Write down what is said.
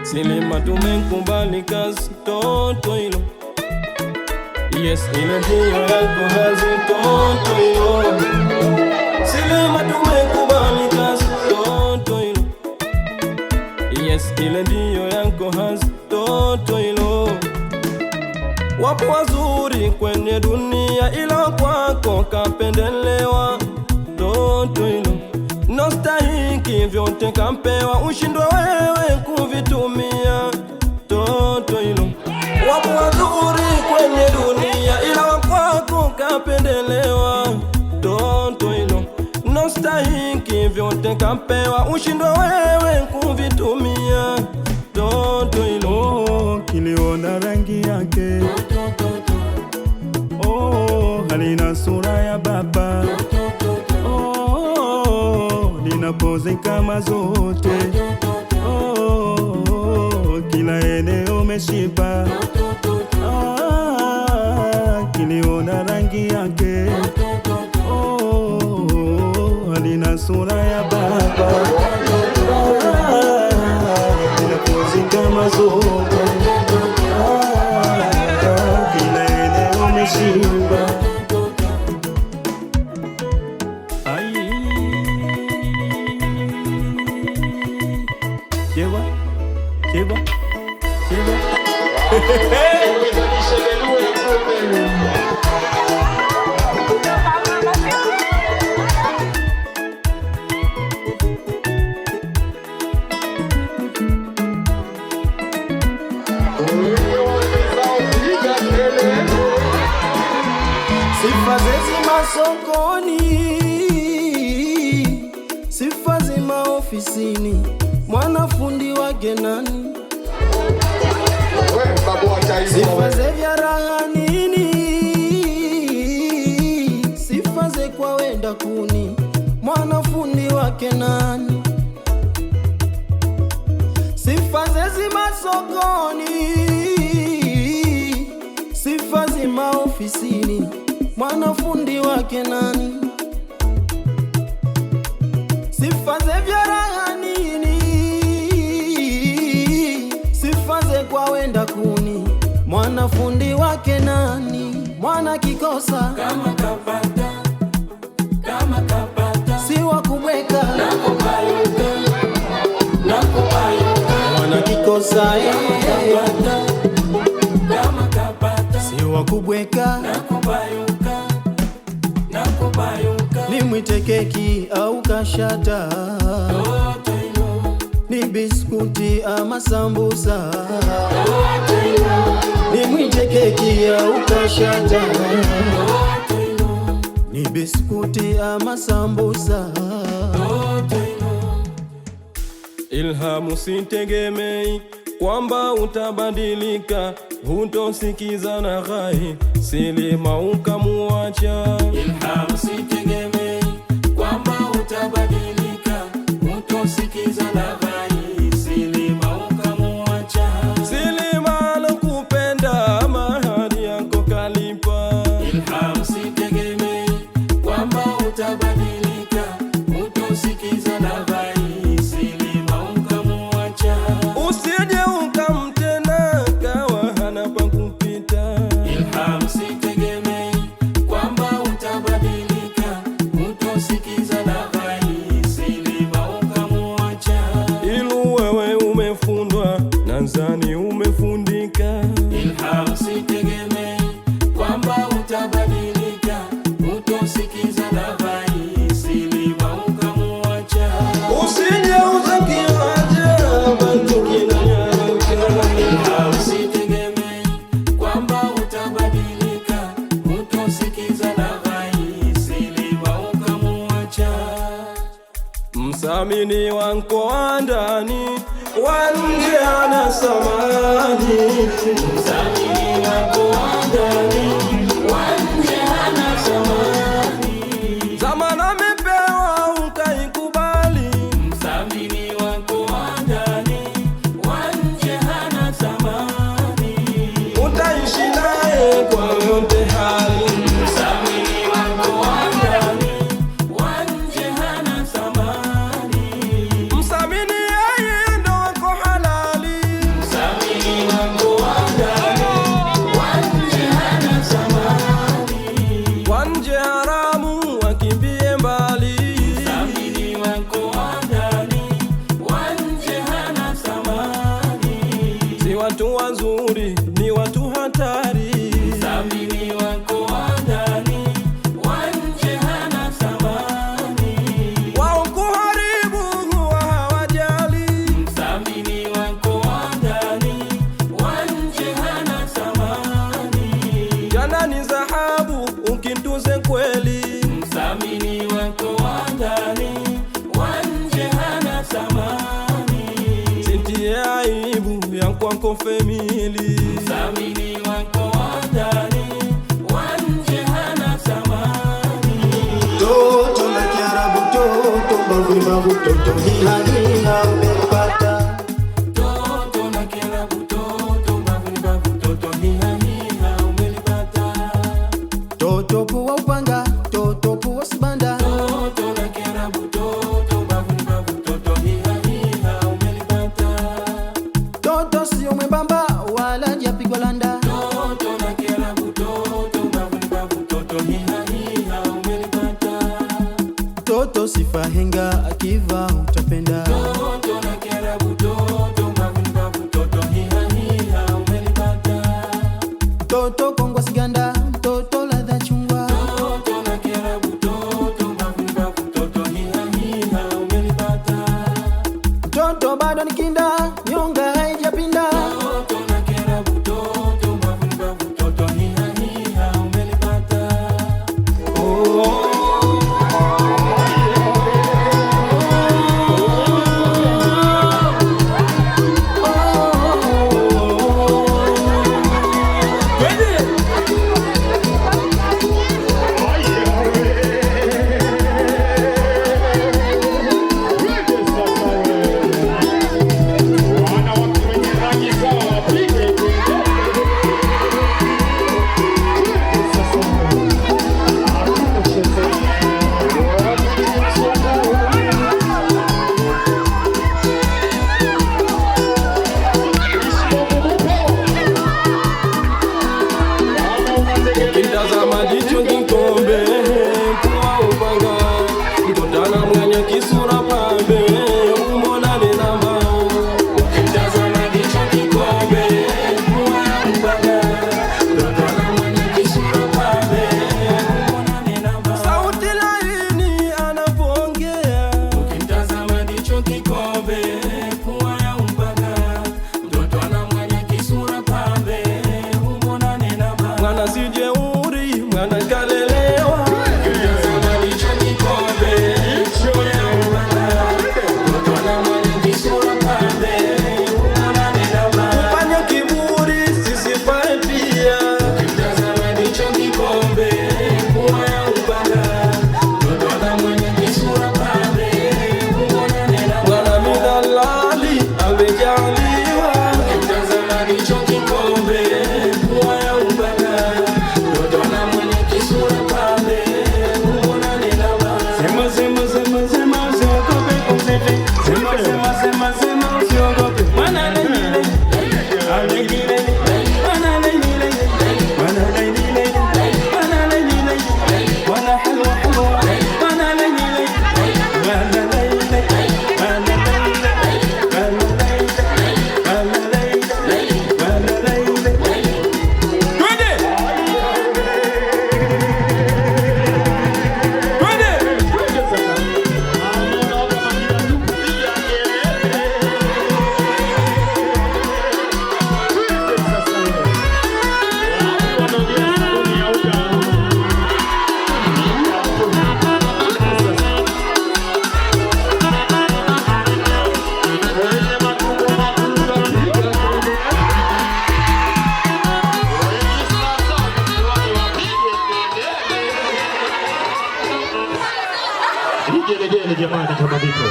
Silima tumekubali kazi toto hilo. Yes, ile ndio yako hazi toto hilo. Silima tumekubali kazi toto hilo. Yes, ile ndio yako hazi toto hilo. Wapo wazuri kwenye dunia ila kwako kapendelewa toto hilo. Nostahiki vyote kampewa, ushindwe wewe kuvitumia toto hilo. Wapo wazuri kwenye dunia ila kwako kapendelewa toto hilo. Nostahiki vyote kampewa, ushindwe wewe kuvitumia toto hilo. Kiliona rangi yake, oh, halina sura ya baba, poze kama zote, oh, kila eneo meshiba, kiliona rangi yake, oh, halina sura ya baba, kila poze kama zote, kila eneo meshiba. Chegou. Sifa zezima sokoni, sifa zima ofisini, mwanafundi wake nani? Sifa ze vya raha nini? Sifa ze kwa wenda kuni, mwanafundi wake nani? Sifa ze zima sokoni, sifa zima ofisini, mwanafundi wake nani? Sifa ze vya raha nini? Sifa ze kwa wenda kuni, mwanafundi wake nani? Mwana kikosa kama kapata, si wa kubweka, nakupayuka. Mwana kikosa Kama kapata, si wa kubweka, nakupayuka. ni mwite keki au kashata, Toto hilo, ni biskuti ama sambusa, ni mwite keki au kashata, ni biskuti ama sambusa. Ilhamu sitegemei kwamba utabadilika, hutosikiza na ghai, Silima ukamuacha. Ilhamu sitegemei kwamba utabadilika, hutosikiza na ghai, Silima ukamuacha. Silima alokupenda mahari yako kalipa. Ilhamu sitegemei kwamba utabadilika, hutosikiza na ghai, Silima ukamuacha. Usije ukamtenda kawa hana pa kupita. Ilhamu sitegemei kwamba utabadilika, hutosikiza na ghai, Silima ukamuacha. Ilu wewe umefundwa, nadhani umefundika. Ilhamu sitegemei kwamba utabadilika, hutosikiza na ghai, Silima ukamuacha. Usije uzakiwaja bantu kinanyaka. Ilhamu sitegemei kwamba utabadilika, hutosikiza na ghai, Silima ukamuacha. Msamini wanko wa ndani, wa nje hana samani. Msamini wako wa ndani, wa nje hana thamani. Zamana amepewa ukaikubali. Msamini wako wa ndani, wa nje hana thamani. wako family. Mthamini wako wa ndani, wa nje hana thamani. Toto la Kiarabu, toto bavu, toto hila hila umepata. Toto la Kiarabu, toto bavu, toto hila hila umelipata. Toto puwa upanga, toto puwa sibanda. Toto la Kiarabu, toto bavu, toto hila hila umelipata. Toto sio mwembamba wala japigwa landa. Toto la Kiarabu, toto bavu, toto hila hila umelipata. Toto sifa henga akiva utapenda. Toto la Kiarabu, toto bavu, toto hila hila umelipata. Toto kongwa siganda, toto ladha chungwa. Toto la Kiarabu, toto bavu, toto hila hila umelipata. Toto bado ni kinda, nyonga haijapinda. Toto la Kiarabu, toto bavu, toto hila hila umelipata. Ukitazama jicho kikombe, puwa upanga, mtotana mwenye kisura pambe, umona nenama. Ukitazama jicho kikombe, puwa upanga, mtotana mwenye kisura pambe, umona nenama. Sauti laini anapoongea. Ukitazama jicho kikombe, puwa upanga, mtotana mwenye kisura pambe, umona nenama. Mwana si jeuri, mwana kalelewa. Ukitazama jicho kikombe, puwa upanga, mtotana mwenye kisura pambe, umona nenama. Kufanya kiburi sisifae pia. Ukitazama jicho kikombe, puwa upanga, mtotana mwenye kisura pambe, umona nenama. Mwana midalali amejaliwa. Ukitazama jicho kikombe, puwa upanga, mtotana mwenye kisura pambe, umona nenama. Sema, sema, sema, sema, usiogope kumsete. Sema, sema, sema, sema, usiogope. Mwana leile, aleile, mwana leile, mwana leile, mwana leile, mwana halwa halwa, mwana leile, mwana leile, mwana leile, mwana leile, mwana leile, mwana leile. Twende! Jamani, kama vipo